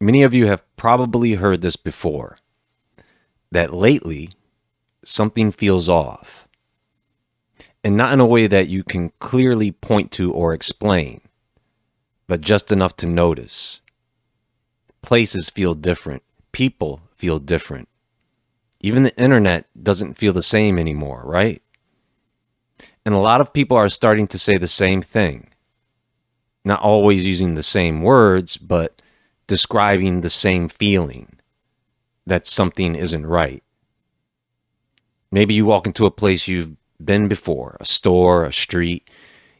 Many of you have probably heard this before, that lately something feels off, and not in a way that you can clearly point to or explain, but just enough to notice. Places feel different. People feel different. Even the internet doesn't feel the same anymore, right? And a lot of people are starting to say the same thing. Not always using the same words, but describing the same feeling that something isn't right. Maybe you walk into a place you've been before, a store, a street,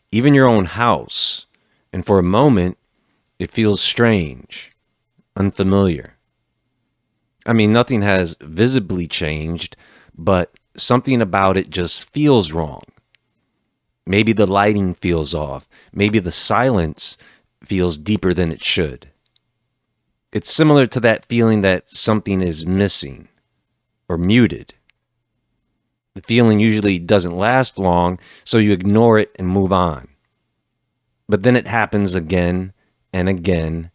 even your own house, and for a moment, it feels strange, unfamiliar. I mean, nothing has visibly changed, but something about it just feels wrong. Maybe the lighting feels off. Maybe the silence feels deeper than it should. It's similar to that feeling that something is missing or muted. The feeling usually doesn't last long, so you ignore it and move on. But then it happens again and again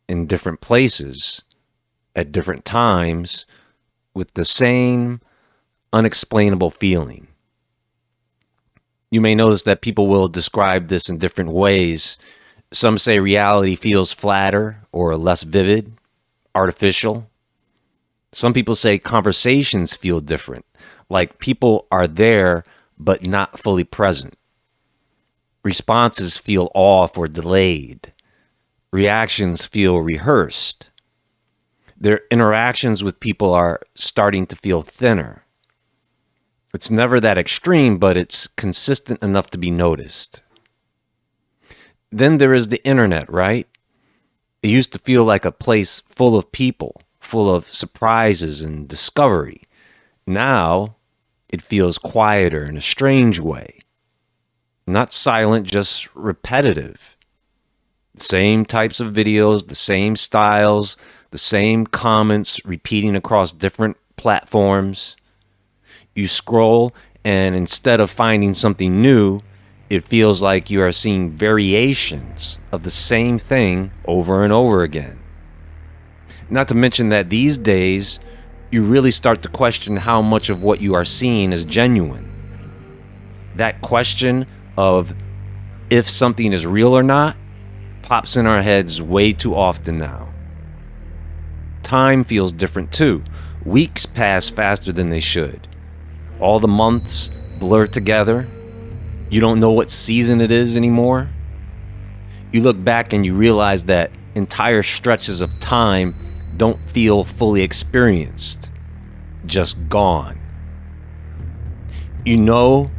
in different places, at different times, with the same unexplainable feeling. You may notice that people will describe this in different ways. Some say reality feels flatter or less vivid, artificial. Some people say conversations feel different, like people are there but not fully present. Responses feel off or delayed. Reactions feel rehearsed. Their interactions with people are starting to feel thinner. It's never that extreme, but it's consistent enough to be noticed. Then there is the internet, right? It used to feel like a place full of people, full of surprises and discovery. Now, it feels quieter in a strange way. Not silent, just repetitive. The same types of videos, the same styles, the same comments repeating across different platforms. You scroll, and instead of finding something new, it feels like you are seeing variations of the same thing over and over again. Not to mention that these days, you really start to question how much of what you are seeing is genuine. That question of if something is real or not pops in our heads way too often now. Time feels different too. Weeks pass faster than they should. All the months blur together. You don't know what season it is anymore. You look back and you realize that entire stretches of time don't feel fully experienced, just gone. You know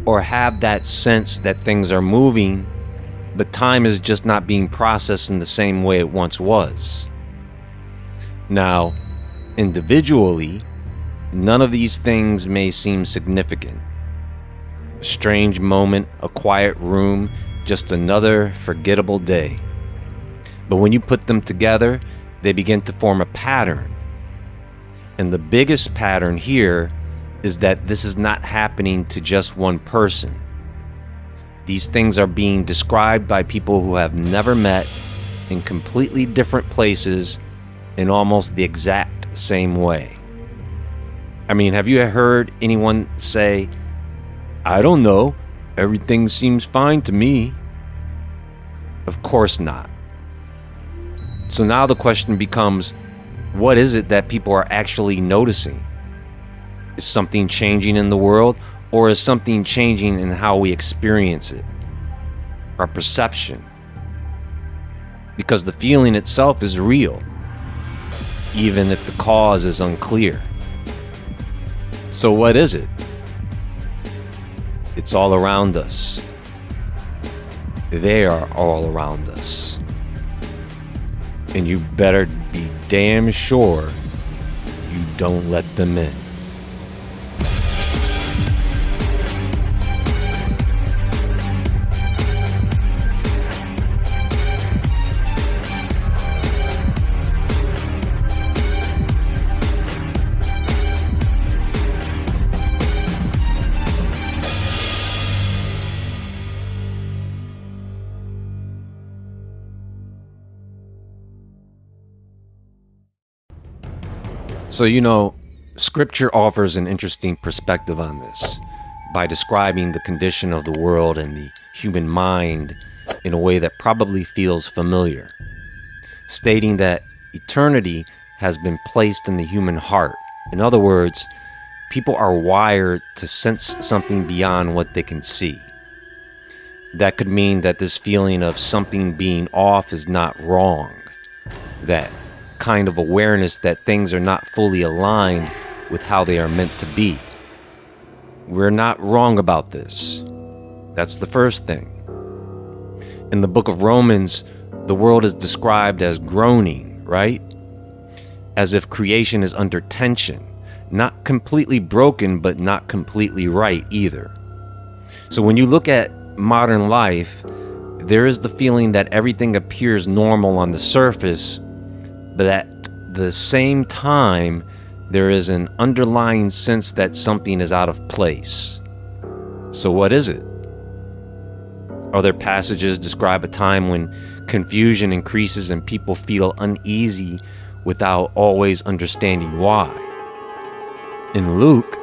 or have that sense that things are moving, but time is just not being processed in the same way it once was. Now, individually, none of these things may seem significant. A strange moment, a quiet room, just another forgettable day. But when you put them together, they begin to form a pattern. And the biggest pattern here is that this is not happening to just one person. These things are being described by people who have never met in completely different places in almost the exact same way. I mean, have you heard anyone say, "I don't know, everything seems fine to me"? Of course not. So now the question becomes, what is it that people are actually noticing? Is something changing in the world, or is something changing in how we experience it? Our perception. Because the feeling itself is real, even if the cause is unclear. So what is it? It's all around us. They are all around us. And you better be damn sure you don't let them in. So, Scripture offers an interesting perspective on this by describing the condition of the world and the human mind in a way that probably feels familiar, stating that eternity has been placed in the human heart. In other words, people are wired to sense something beyond what they can see. That could mean that this feeling of something being off is not wrong. That kind of awareness that things are not fully aligned with how they are meant to be. We're not wrong about this. That's the first thing. In the book of Romans, the world is described as groaning, right? As if creation is under tension. Not completely broken, but not completely right either. So when you look at modern life, there is the feeling that everything appears normal on the surface, but at the same time, there is an underlying sense that something is out of place. So what is it? Other passages describe a time when confusion increases and people feel uneasy without always understanding why. In Luke,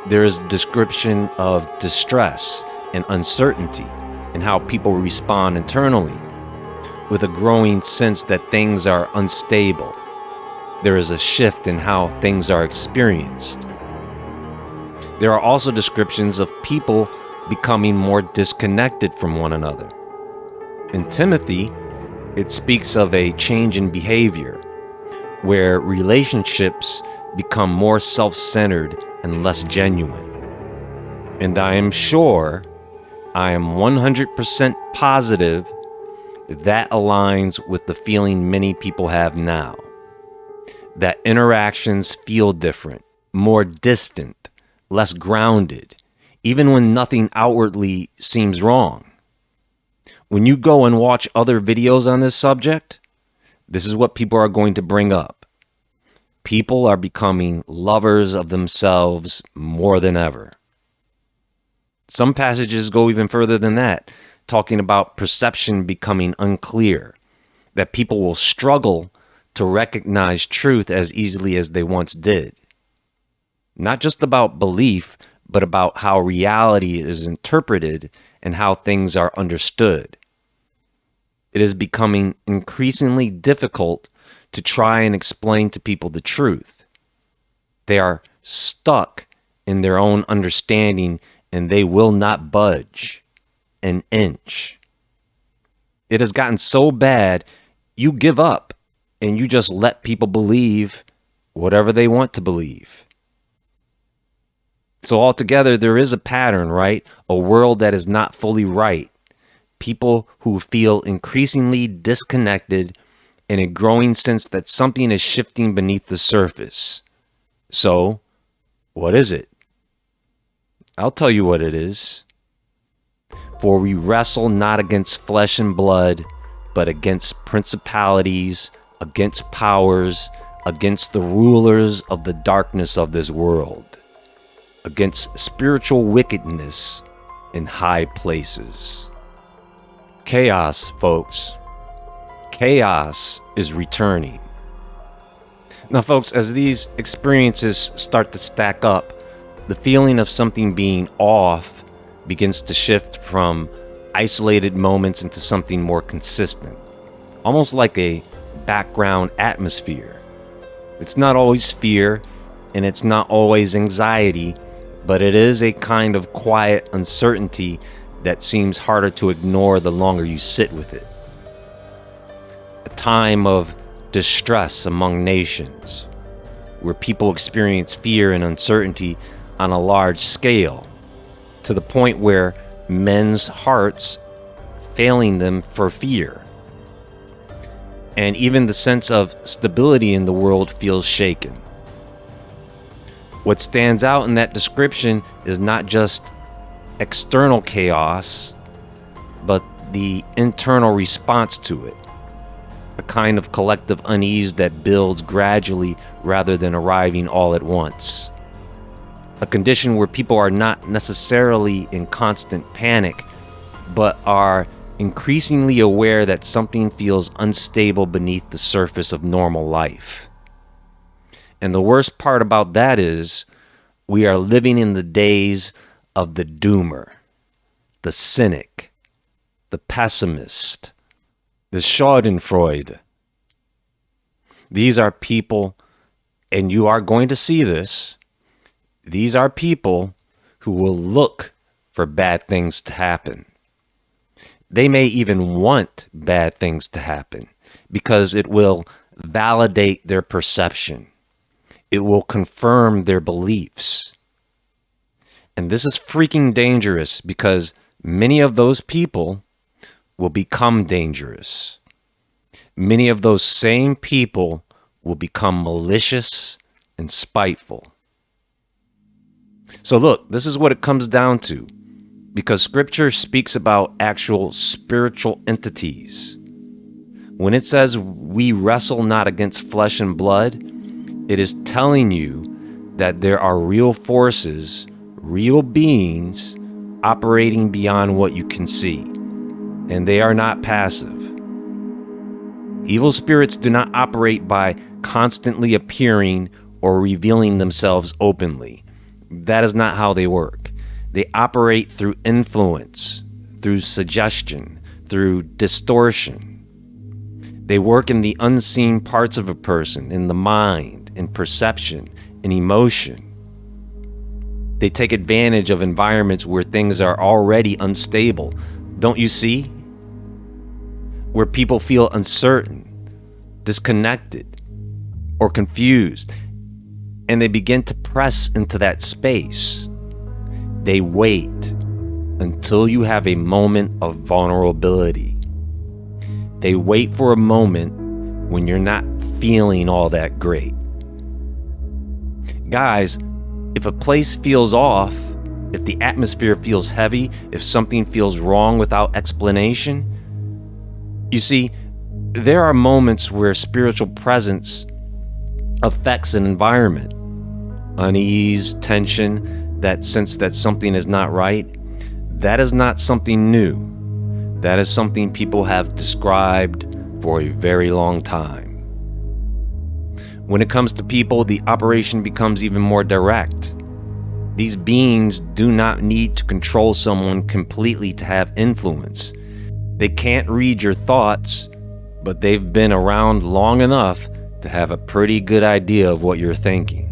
there is a description of distress and uncertainty and how people respond internally, with a growing sense that things are unstable. There is a shift in how things are experienced. There are also descriptions of people becoming more disconnected from one another. In Timothy, it speaks of a change in behavior, where relationships become more self-centered and less genuine. And I am 100% positive that aligns with the feeling many people have now. That interactions feel different, more distant, less grounded, even when nothing outwardly seems wrong. When you go and watch other videos on this subject, this is what people are going to bring up. People are becoming lovers of themselves more than ever. Some passages go even further than that, talking about perception becoming unclear, that people will struggle to recognize truth as easily as they once did. Not just about belief, but about how reality is interpreted and how things are understood. It is becoming increasingly difficult to try and explain to people the truth. They are stuck in their own understanding and they will not budge an inch. It has gotten so bad, you give up and you just let people believe whatever they want to believe. So altogether, there is a pattern, right? A world that is not fully right. People who feel increasingly disconnected and a growing sense that something is shifting beneath the surface. So, what is it? I'll tell you what it is. For we wrestle not against flesh and blood, but against principalities, against powers, against the rulers of the darkness of this world, against spiritual wickedness in high places. Chaos, folks. Chaos is returning. Now, folks, as these experiences start to stack up, the feeling of something being off begins to shift from isolated moments into something more consistent, almost like a background atmosphere. It's not always fear, and it's not always anxiety, but it is a kind of quiet uncertainty that seems harder to ignore the longer you sit with it. A time of distress among nations, where people experience fear and uncertainty on a large scale, to the point where men's hearts failing them for fear. And even the sense of stability in the world feels shaken. What stands out in that description is not just external chaos, but the internal response to it. A kind of collective unease that builds gradually rather than arriving all at once. A condition where people are not necessarily in constant panic, but are increasingly aware that something feels unstable beneath the surface of normal life. And the worst part about that is we are living in the days of the doomer, the cynic, the pessimist, the schadenfreude. These are people, and you are going to see this, these are people who will look for bad things to happen. They may even want bad things to happen because it will validate their perception. It will confirm their beliefs. And this is freaking dangerous because many of those people will become dangerous. Many of those same people will become malicious and spiteful. So look, this is what it comes down to, because Scripture speaks about actual spiritual entities. When it says we wrestle not against flesh and blood, it is telling you that there are real forces, real beings operating beyond what you can see, and they are not passive. Evil spirits do not operate by constantly appearing or revealing themselves openly. That is not how they work. They operate through influence, through suggestion, through distortion. They work in the unseen parts of a person, in the mind, in perception, in emotion. They take advantage of environments where things are already unstable. Don't you see? Where people feel uncertain, disconnected, or confused, and they begin to press into that space. They wait until you have a moment of vulnerability. They wait for a moment when you're not feeling all that great. Guys, if a place feels off, if the atmosphere feels heavy, if something feels wrong without explanation, you see, there are moments where spiritual presence affects an environment. Unease, tension, that sense that something is not right, that is not something new. That is something people have described for a very long time. When it comes to people, the operation becomes even more direct. These beings do not need to control someone completely to have influence. They can't read your thoughts, but they've been around long enough to have a pretty good idea of what you're thinking.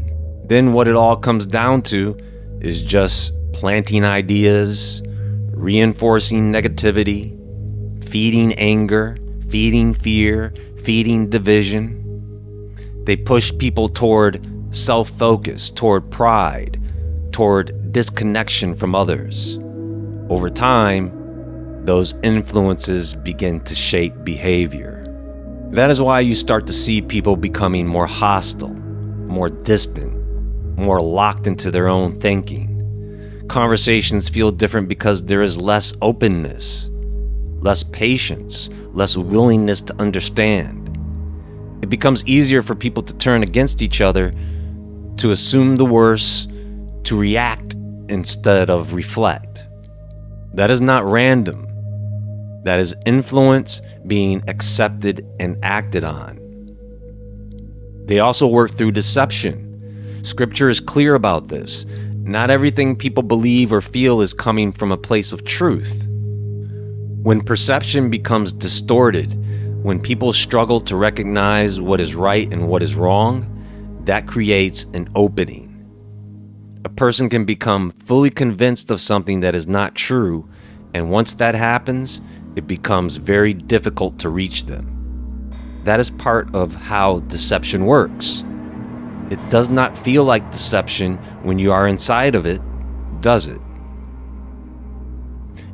Then what it all comes down to is just planting ideas, reinforcing negativity, feeding anger, feeding fear, feeding division. They push people toward self-focus, toward pride, toward disconnection from others. Over time, those influences begin to shape behavior. That is why you start to see people becoming more hostile, more distant, more locked into their own thinking. Conversations feel different because there is less openness, less patience, less willingness to understand. It becomes easier for people to turn against each other, to assume the worst, to react instead of reflect. That is not random. That is influence being accepted and acted on. They also work through deception. Scripture is clear about this. Not everything people believe or feel is coming from a place of truth. When perception becomes distorted, when people struggle to recognize what is right and what is wrong, that creates an opening. A person can become fully convinced of something that is not true, and once that happens, it becomes very difficult to reach them. That is part of how deception works. It does not feel like deception when you are inside of it, does it?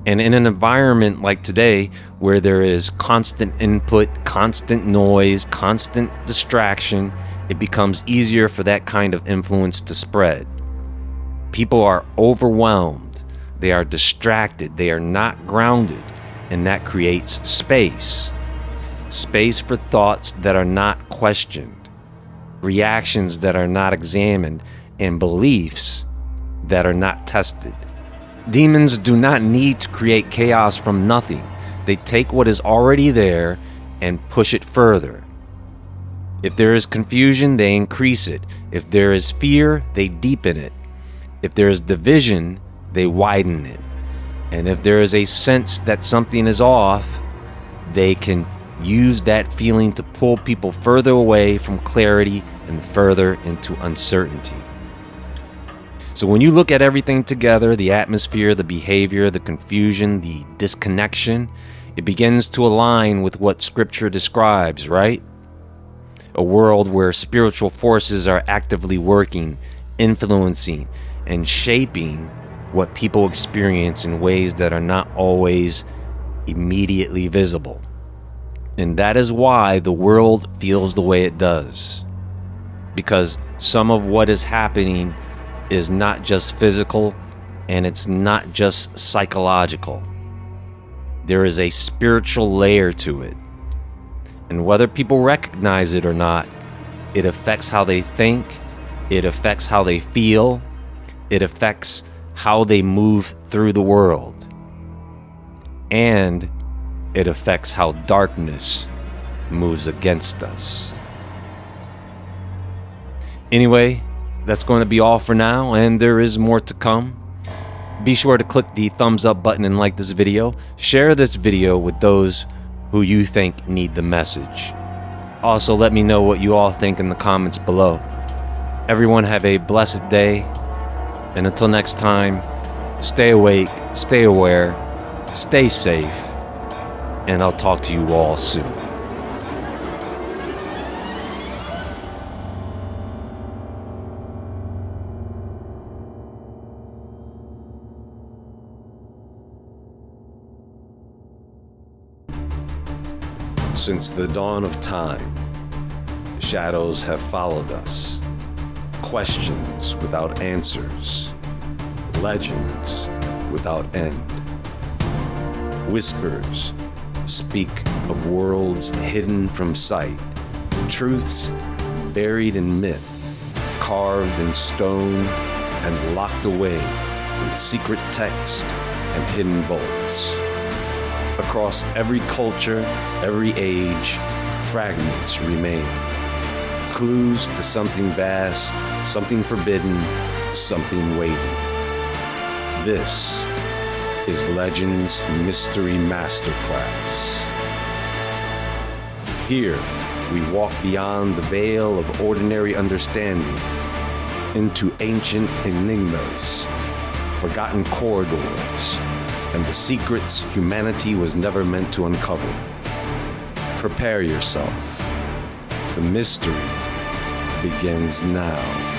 And in an environment like today, where there is constant input, constant noise, constant distraction, it becomes easier for that kind of influence to spread. People are overwhelmed, they are distracted, they are not grounded, and that creates space. Space for thoughts that are not questioned, reactions that are not examined, and beliefs that are not tested. Demons do not need to create chaos from nothing. They take what is already there and push it further. If there is confusion, they increase it. If there is fear, they deepen it. If there is division, they widen it. And if there is a sense that something is off, they can use that feeling to pull people further away from clarity and further into uncertainty. So when you look at everything together, the atmosphere, the behavior, the confusion, the disconnection, it begins to align with what Scripture describes, right? A world where spiritual forces are actively working, influencing, and shaping what people experience in ways that are not always immediately visible. And that is why the world feels the way it does. Because some of what is happening is not just physical, and it's not just psychological. There is a spiritual layer to it. And whether people recognize it or not, it affects how they think, it affects how they feel, it affects how they move through the world. And it affects how darkness moves against us. Anyway, that's going to be all for now, and there is more to come. Be sure to click the thumbs up button and like this video. Share this video with those who you think need the message. Also, let me know what you all think in the comments below. Everyone have a blessed day, and until next time, stay awake, stay aware, stay safe, and I'll talk to you all soon. Since the dawn of time, shadows have followed us. Questions without answers. Legends without end. Whispers speak of worlds hidden from sight. Truths buried in myth, carved in stone, and locked away in secret text and hidden vaults. Across every culture, every age, fragments remain. Clues to something vast, something forbidden, something waiting. This is Legends Mystery Masterclass. Here, we walk beyond the veil of ordinary understanding into ancient enigmas, forgotten corridors, and the secrets humanity was never meant to uncover. Prepare yourself. The mystery begins now.